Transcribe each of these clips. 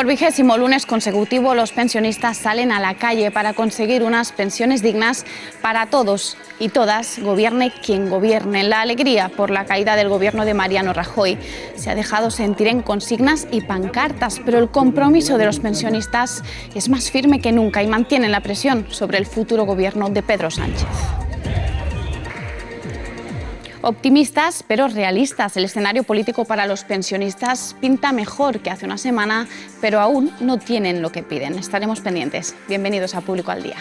Por 20º lunes consecutivo, los pensionistas salen a la calle para conseguir unas pensiones dignas para todos y todas, gobierne quien gobierne. La alegría por la caída del gobierno de Mariano Rajoy se ha dejado sentir en consignas y pancartas, pero el compromiso de los pensionistas es más firme que nunca y mantienen la presión sobre el futuro gobierno de Pedro Sánchez. Optimistas, pero realistas, el escenario político para los pensionistas pinta mejor que hace una semana, pero aún no tienen lo que piden. Estaremos pendientes. Bienvenidos a Público al Día.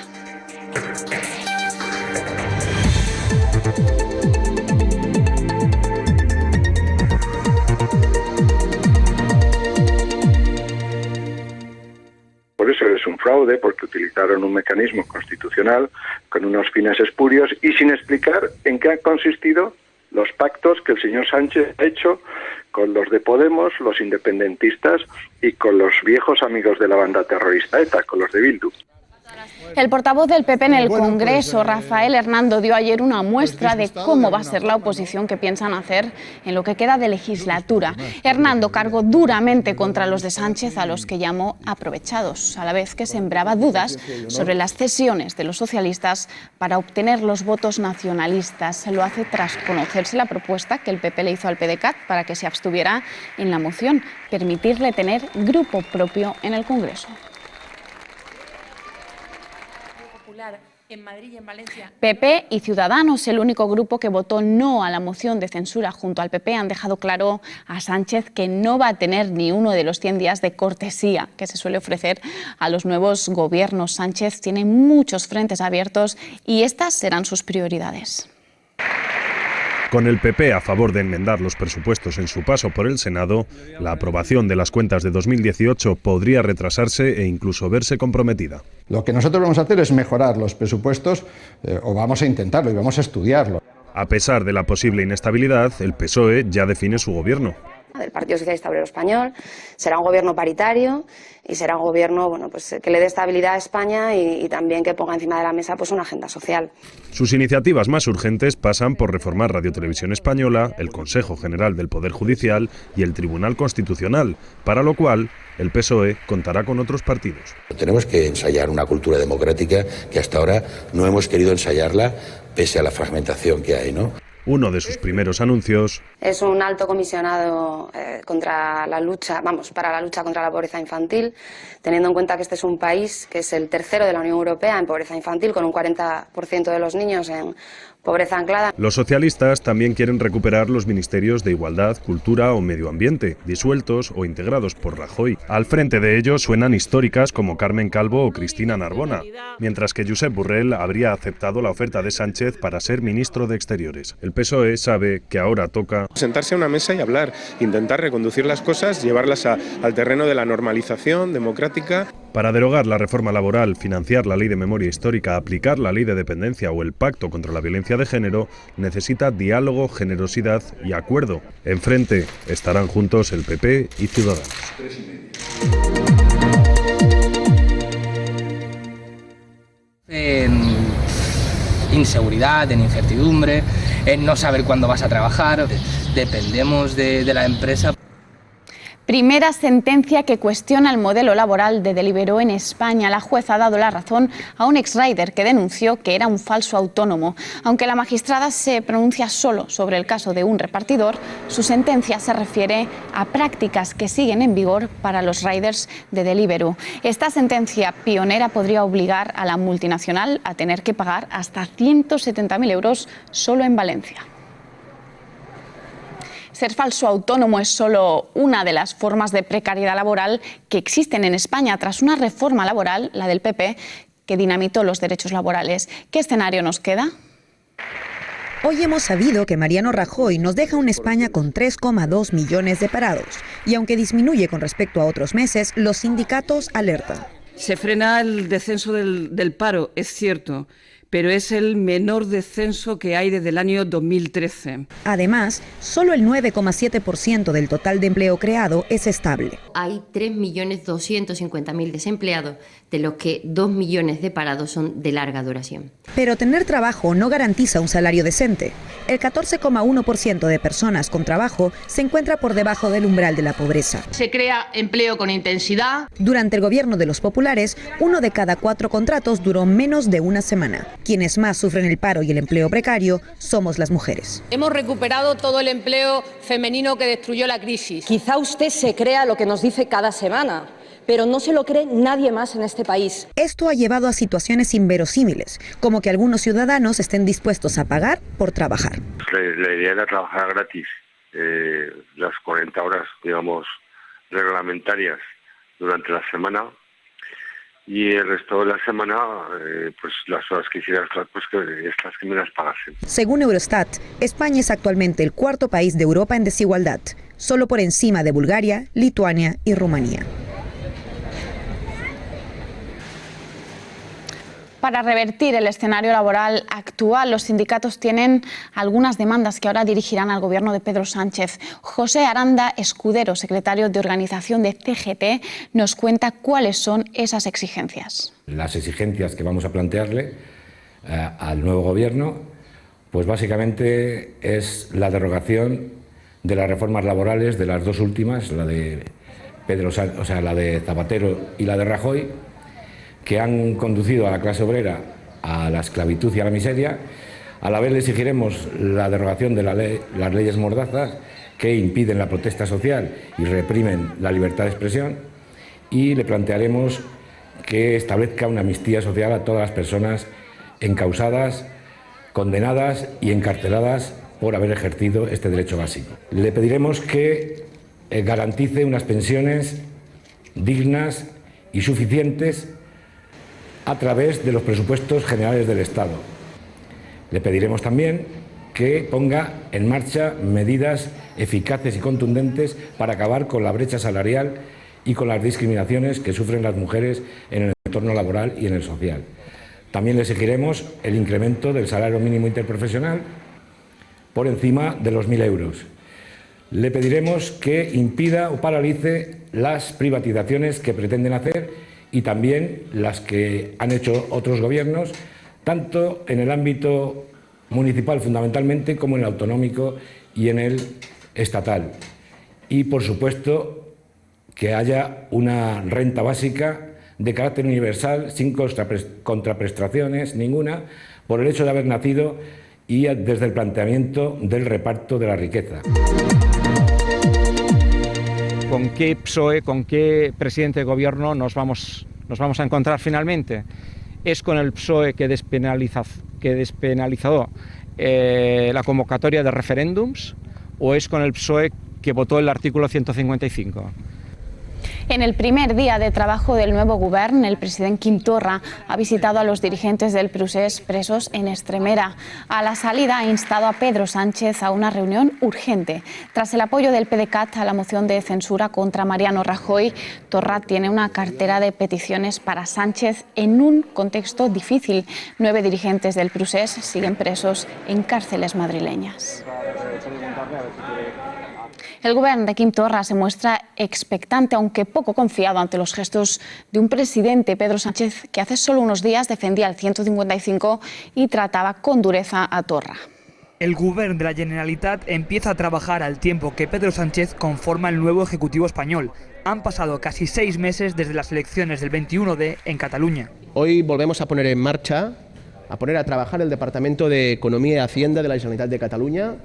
Por eso es un fraude, porque utilizaron un mecanismo constitucional con unos fines espurios y sin explicar en qué han consistido los pactos que el señor Sánchez ha hecho con los de Podemos, los independentistas y con los viejos amigos de la banda terrorista ETA, con los de Bildu. El portavoz del PP en el Congreso, Rafael Hernando, dio ayer una muestra de cómo va a ser la oposición que piensan hacer en lo que queda de legislatura. Hernando cargó duramente contra los de Sánchez, a los que llamó aprovechados, a la vez que sembraba dudas sobre las cesiones de los socialistas para obtener los votos nacionalistas. Lo hace tras conocerse la propuesta que el PP le hizo al PDeCAT para que se abstuviera en la moción, permitirle tener grupo propio en el Congreso. En Madrid y en Valencia. PP y Ciudadanos, el único grupo que votó no a la moción de censura junto al PP, han dejado claro a Sánchez que no va a tener ni uno de los 100 días de cortesía que se suele ofrecer a los nuevos gobiernos. Sánchez tiene muchos frentes abiertos y estas serán sus prioridades. Con el PP a favor de enmendar los presupuestos en su paso por el Senado, la aprobación de las cuentas de 2018 podría retrasarse e incluso verse comprometida. Lo que nosotros vamos a hacer es mejorar los presupuestos, o vamos a intentarlo y vamos a estudiarlo. A pesar de la posible inestabilidad, el PSOE ya define su gobierno. Del Partido Socialista Obrero Español, será un gobierno paritario y será un gobierno que le dé estabilidad a España y también que ponga encima de la mesa una agenda social. Sus iniciativas más urgentes pasan por reformar Radio Televisión Española, el Consejo General del Poder Judicial y el Tribunal Constitucional, para lo cual el PSOE contará con otros partidos. Tenemos que ensayar una cultura democrática que hasta ahora no hemos querido ensayarla pese a la fragmentación que hay, ¿no? Uno de sus primeros anuncios es un alto comisionado para la lucha contra la pobreza infantil, teniendo en cuenta que este es un país que es el tercero de la Unión Europea en pobreza infantil, con un 40% de los niños en pobreza anclada. Los socialistas también quieren recuperar los ministerios de Igualdad, Cultura o Medio Ambiente, disueltos o integrados por Rajoy. Al frente de ellos suenan históricas como Carmen Calvo o Cristina Narbona, mientras que Josep Borrell habría aceptado la oferta de Sánchez para ser ministro de Exteriores. El PSOE sabe que ahora toca sentarse a una mesa y hablar, intentar reconducir las cosas, llevarlas al terreno de la normalización democrática. Para derogar la reforma laboral, financiar la ley de memoria histórica, aplicar la ley de dependencia o el pacto contra la violencia de género, necesita diálogo, generosidad y acuerdo. Enfrente estarán juntos el PP y Ciudadanos. En inseguridad, en incertidumbre, en no saber cuándo vas a trabajar, dependemos de la empresa. Primera sentencia que cuestiona el modelo laboral de Deliveroo en España. La jueza ha dado la razón a un ex-rider que denunció que era un falso autónomo. Aunque la magistrada se pronuncia solo sobre el caso de un repartidor, su sentencia se refiere a prácticas que siguen en vigor para los riders de Deliveroo. Esta sentencia pionera podría obligar a la multinacional a tener que pagar hasta 170.000 euros solo en Valencia. Ser falso autónomo es solo una de las formas de precariedad laboral que existen en España tras una reforma laboral, la del PP, que dinamitó los derechos laborales. ¿Qué escenario nos queda? Hoy hemos sabido que Mariano Rajoy nos deja una España con 3,2 millones de parados. Y aunque disminuye con respecto a otros meses, los sindicatos alertan. Se frena el descenso del paro, es cierto, pero es el menor descenso que hay desde el año 2013. Además, solo el 9,7% del total de empleo creado es estable. Hay 3.250.000 desempleados, de los que 2 millones de parados son de larga duración. Pero tener trabajo no garantiza un salario decente. El 14,1% de personas con trabajo se encuentra por debajo del umbral de la pobreza. Se crea empleo con intensidad. Durante el gobierno de los populares, 1 de cada 4 contratos duró menos de una semana. Quienes más sufren el paro y el empleo precario somos las mujeres. Hemos recuperado todo el empleo femenino que destruyó la crisis. Quizá usted se crea lo que nos dice cada semana, pero no se lo cree nadie más en este país. Esto ha llevado a situaciones inverosímiles, como que algunos ciudadanos estén dispuestos a pagar por trabajar. La idea era trabajar gratis, las 40 horas, digamos, reglamentarias durante la semana, y el resto de la semana, pues las horas que hiciera pues que estas que me las pagasen. Según Eurostat, España es actualmente el 4º país de Europa en desigualdad, solo por encima de Bulgaria, Lituania y Rumanía. Para revertir el escenario laboral actual, los sindicatos tienen algunas demandas que ahora dirigirán al gobierno de Pedro Sánchez. José Aranda Escudero, secretario de organización de CGT, nos cuenta cuáles son esas exigencias. Las exigencias que vamos a plantearle al nuevo gobierno, pues básicamente es la derogación de las reformas laborales, de las dos últimas, la de la de Zapatero y la de Rajoy, que han conducido a la clase obrera a la esclavitud y a la miseria. A la vez le exigiremos la derogación de las leyes mordazas que impiden la protesta social y reprimen la libertad de expresión, y le plantearemos que establezca una amnistía social a todas las personas encausadas, condenadas y encarceladas por haber ejercido este derecho básico. Le pediremos que garantice unas pensiones dignas y suficientes a través de los presupuestos generales del Estado. Le pediremos también que ponga en marcha medidas eficaces y contundentes para acabar con la brecha salarial y con las discriminaciones que sufren las mujeres en el entorno laboral y en el social. También le exigiremos el incremento del salario mínimo interprofesional por encima de los 1.000 euros. Le pediremos que impida o paralice las privatizaciones que pretenden hacer y también las que han hecho otros gobiernos, tanto en el ámbito municipal fundamentalmente como en el autonómico y en el estatal. Y, por supuesto, que haya una renta básica de carácter universal, sin contraprestaciones ninguna, por el hecho de haber nacido y desde el planteamiento del reparto de la riqueza. ¿Con qué PSOE, con qué presidente de gobierno nos vamos a encontrar finalmente? ¿Es con el PSOE que despenalizó la convocatoria de referéndums, o es con el PSOE que votó el artículo 155? En el primer día de trabajo del nuevo govern, el presidente Quim Torra ha visitado a los dirigentes del procés presos en Extremera. A la salida ha instado a Pedro Sánchez a una reunión urgente. Tras el apoyo del PDeCAT a la moción de censura contra Mariano Rajoy, Torra tiene una cartera de peticiones para Sánchez en un contexto difícil. 9 dirigentes del procés siguen presos en cárceles madrileñas. El gobierno de Quim Torra se muestra expectante, aunque poco confiado ante los gestos de un presidente, Pedro Sánchez, que hace solo unos días defendía el 155 y trataba con dureza a Torra. El Govern de la Generalitat empieza a trabajar al tiempo que Pedro Sánchez conforma el nuevo Ejecutivo español. Han pasado casi 6 meses desde las elecciones del 21D en Cataluña. Hoy volvemos a poner en marcha, a poner a trabajar el Departamento de Economía y Hacienda de la Generalitat de Cataluña,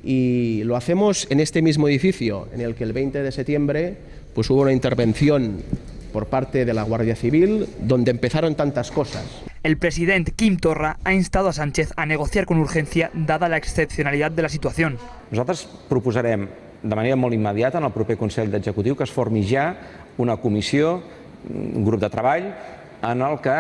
y lo hacemos en este mismo edificio en el que el 20 de septiembre pues hubo una intervención por parte de la Guardia Civil donde empezaron tantas cosas. El presidente Quim Torra ha instado a Sánchez a negociar con urgència dada la excepcionalitat de la situació. Nosaltres proposarem de manera molt immediata en el proper Consell d'Executiu que es formi ja una comissió, un grup de treball, en el que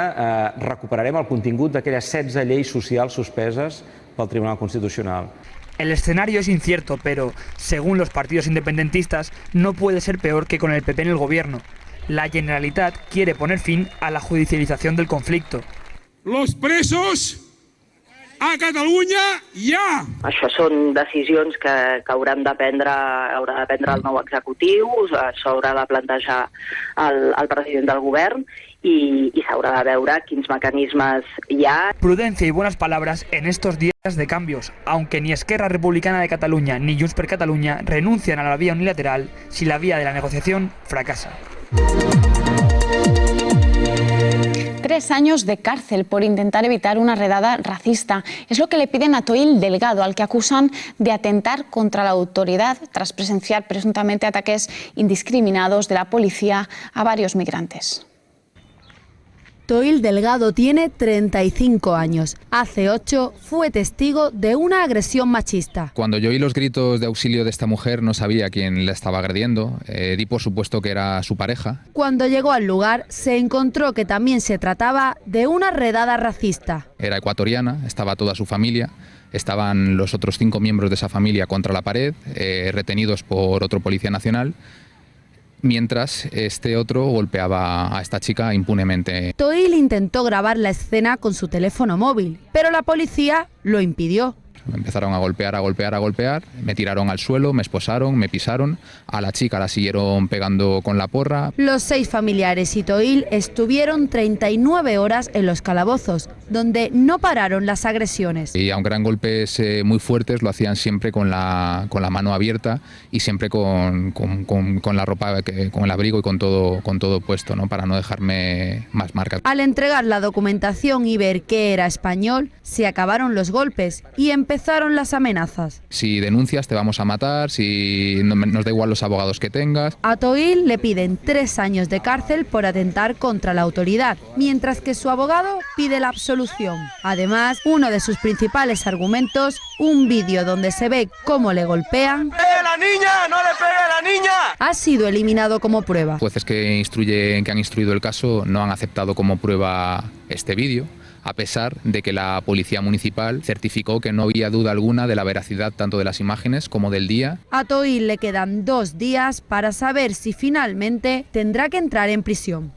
recuperarem el contingut d'aquelles 16 lleis socials suspeses pel Tribunal Constitucional. El escenario es incierto, pero, según los partidos independentistas, no puede ser peor que con el PP en el gobierno. La Generalitat quiere poner fin a la judicialización del conflicto. Los presos a Catalunya ja! Això són decisions que haurà de prendre el nou executiu, s'haurà de plantejar el president del govern y s'haurà de veure quins mecanismes hi ha. Prudencia y buenas palabras en estos días de cambios, aunque ni Esquerra Republicana de Cataluña ni Junts per Catalunya renuncian a la vía unilateral si la vía de la negociación fracasa. 3 años de cárcel por intentar evitar una redada racista. Es lo que le piden a Toil Delgado, al que acusan de atentar contra la autoridad tras presenciar presuntamente ataques indiscriminados de la policía a varios migrantes. Toil Delgado tiene 35 años. Hace 8 fue testigo de una agresión machista. Cuando yo oí los gritos de auxilio de esta mujer no sabía quién la estaba agrediendo. Di por supuesto que era su pareja. Cuando llegó al lugar se encontró que también se trataba de una redada racista. Era ecuatoriana, estaba toda su familia. Estaban los otros 5 miembros de esa familia contra la pared, retenidos por otro policía nacional, mientras este otro golpeaba a esta chica impunemente. Toil intentó grabar la escena con su teléfono móvil, pero la policía lo impidió. Me empezaron a golpear, me tiraron al suelo, me esposaron, me pisaron, a la chica la siguieron pegando con la porra. Los 6 familiares y Toil estuvieron 39 horas en los calabozos, donde no pararon las agresiones. Y aunque eran golpes muy fuertes, lo hacían siempre con la mano abierta y siempre con la ropa, con el abrigo y con todo puesto, ¿no? Para no dejarme más marcas. Al entregar la documentación y ver que era español, se acabaron los golpes y empezaron las amenazas. Si denuncias te vamos a matar, si nos da igual los abogados que tengas. A Toil le piden 3 años de cárcel por atentar contra la autoridad, mientras que su abogado pide la absolución. Además, uno de sus principales argumentos, un vídeo donde se ve cómo le golpean, ¡Pegue a la niña! ¡No le pegue a la niña! ha sido eliminado como prueba. Jueces que han instruido el caso no han aceptado como prueba este vídeo, a pesar de que la Policía Municipal certificó que no había duda alguna de la veracidad tanto de las imágenes como del día. A Toil le quedan 2 días para saber si finalmente tendrá que entrar en prisión.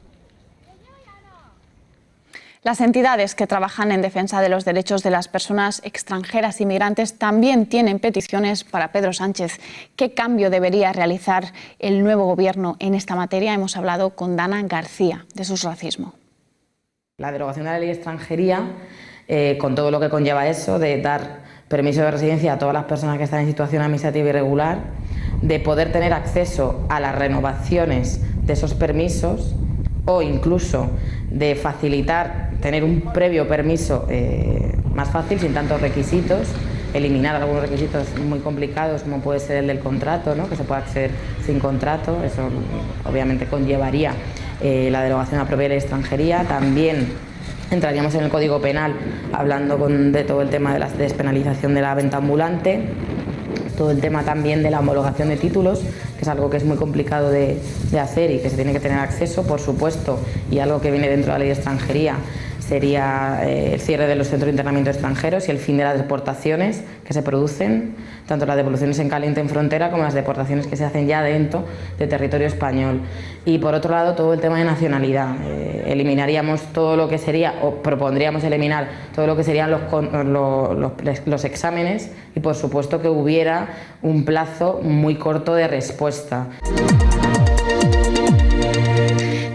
Las entidades que trabajan en defensa de los derechos de las personas extranjeras y migrantes también tienen peticiones para Pedro Sánchez. ¿Qué cambio debería realizar el nuevo gobierno en esta materia? Hemos hablado con Dana García, de Sus Racismo. La derogación de la ley de extranjería, con todo lo que conlleva eso, de dar permiso de residencia a todas las personas que están en situación administrativa irregular, de poder tener acceso a las renovaciones de esos permisos o incluso de facilitar tener un previo permiso más fácil, sin tantos requisitos, eliminar algunos requisitos muy complicados como puede ser el del contrato, ¿no? Que se pueda acceder sin contrato, eso obviamente conllevaría la derogación de la propia ley de extranjería. También entraríamos en el Código Penal hablando de todo el tema de la despenalización de la venta ambulante, todo el tema también de la homologación de títulos, que es algo que es muy complicado de hacer y que se tiene que tener acceso, por supuesto, y algo que viene dentro de la ley de extranjería sería el cierre de los centros de internamiento extranjeros y el fin de las deportaciones que se producen, tanto las devoluciones en caliente en frontera como las deportaciones que se hacen ya dentro de territorio español. Y por otro lado, todo el tema de nacionalidad. Eliminaríamos todo lo que sería, o propondríamos eliminar todo lo que serían los exámenes y por supuesto que hubiera un plazo muy corto de respuesta.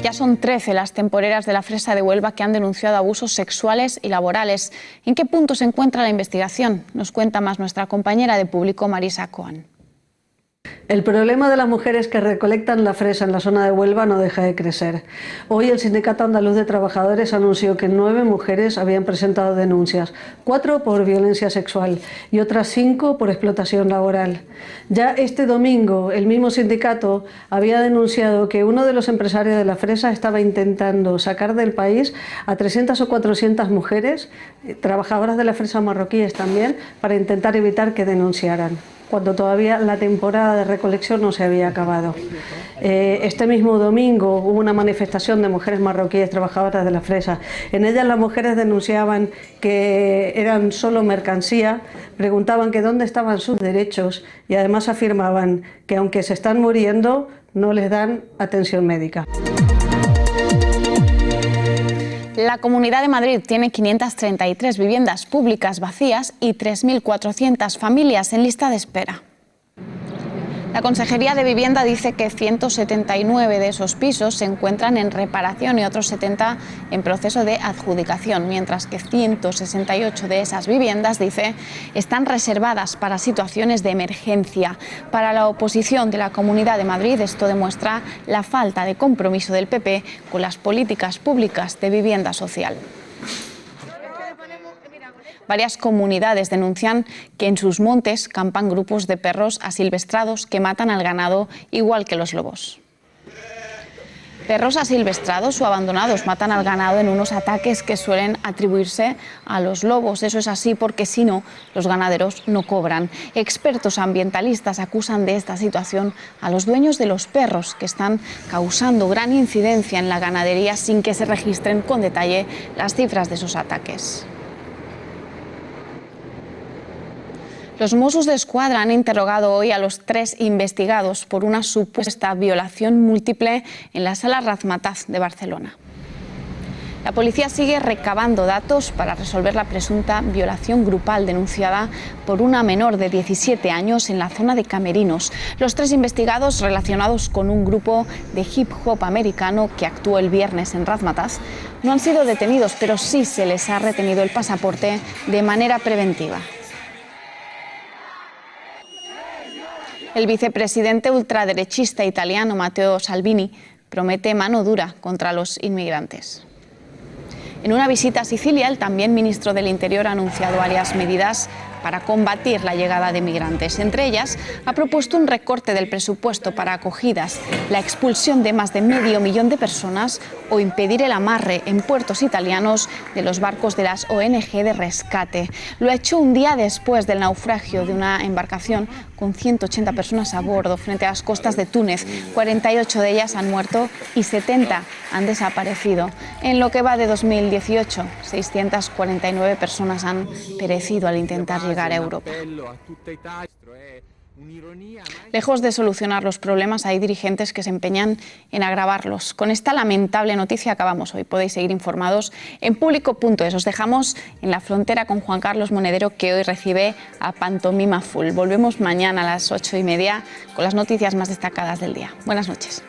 Ya son 13 las temporeras de la Fresa de Huelva que han denunciado abusos sexuales y laborales. ¿En qué punto se encuentra la investigación? Nos cuenta más nuestra compañera de Público, Marisa Coan. El problema de las mujeres que recolectan la fresa en la zona de Huelva no deja de crecer. Hoy el Sindicato Andaluz de Trabajadores anunció que 9 mujeres habían presentado denuncias, 4 por violencia sexual y otras 5 por explotación laboral. Ya este domingo el mismo sindicato había denunciado que uno de los empresarios de la fresa estaba intentando sacar del país a 300 o 400 mujeres, trabajadoras de la fresa marroquíes también, para intentar evitar que denunciaran, cuando todavía la temporada de recolección no se había acabado. Este mismo domingo hubo una manifestación de mujeres marroquíes trabajadoras de la fresa. En ella las mujeres denunciaban que eran solo mercancía, preguntaban que dónde estaban sus derechos y además afirmaban que aunque se están muriendo, no les dan atención médica. La Comunidad de Madrid tiene 533 viviendas públicas vacías y 3.400 familias en lista de espera. La Consejería de Vivienda dice que 179 de esos pisos se encuentran en reparación y otros 70 en proceso de adjudicación, mientras que 168 de esas viviendas, dice, están reservadas para situaciones de emergencia. Para la oposición de la Comunidad de Madrid, esto demuestra la falta de compromiso del PP con las políticas públicas de vivienda social. Varias comunidades denuncian que en sus montes campan grupos de perros asilvestrados que matan al ganado igual que los lobos. Perros asilvestrados o abandonados matan al ganado en unos ataques que suelen atribuirse a los lobos. Eso es así porque si no, los ganaderos no cobran. Expertos ambientalistas acusan de esta situación a los dueños de los perros, que están causando gran incidencia en la ganadería sin que se registren con detalle las cifras de esos ataques. Los Mossos d'Esquadra han interrogado hoy a los 3 investigados por una supuesta violación múltiple en la Sala Razmataz de Barcelona. La policía sigue recabando datos para resolver la presunta violación grupal denunciada por una menor de 17 años en la zona de Camerinos. Los 3 investigados relacionados con un grupo de hip hop americano que actuó el viernes en Razmataz no han sido detenidos, pero sí se les ha retenido el pasaporte de manera preventiva. El vicepresidente ultraderechista italiano Matteo Salvini promete mano dura contra los inmigrantes. En una visita a Sicilia, el también ministro del Interior ha anunciado varias medidas para combatir la llegada de migrantes. Entre ellas, ha propuesto un recorte del presupuesto para acogidas, la expulsión de más de medio millón de personas o impedir el amarre en puertos italianos de los barcos de las ONG de rescate. Lo ha hecho un día después del naufragio de una embarcación con 180 personas a bordo frente a las costas de Túnez. 48 de ellas han muerto y 70 han desaparecido. En lo que va de 2018, 649 personas han perecido al intentar llegar a Europa. Lejos de solucionar los problemas, hay dirigentes que se empeñan en agravarlos. Con esta lamentable noticia acabamos hoy. Podéis seguir informados en Público.es. Os dejamos en la frontera con Juan Carlos Monedero, que hoy recibe a Pantomima Full. Volvemos mañana a las 8:30 con las noticias más destacadas del día. Buenas noches.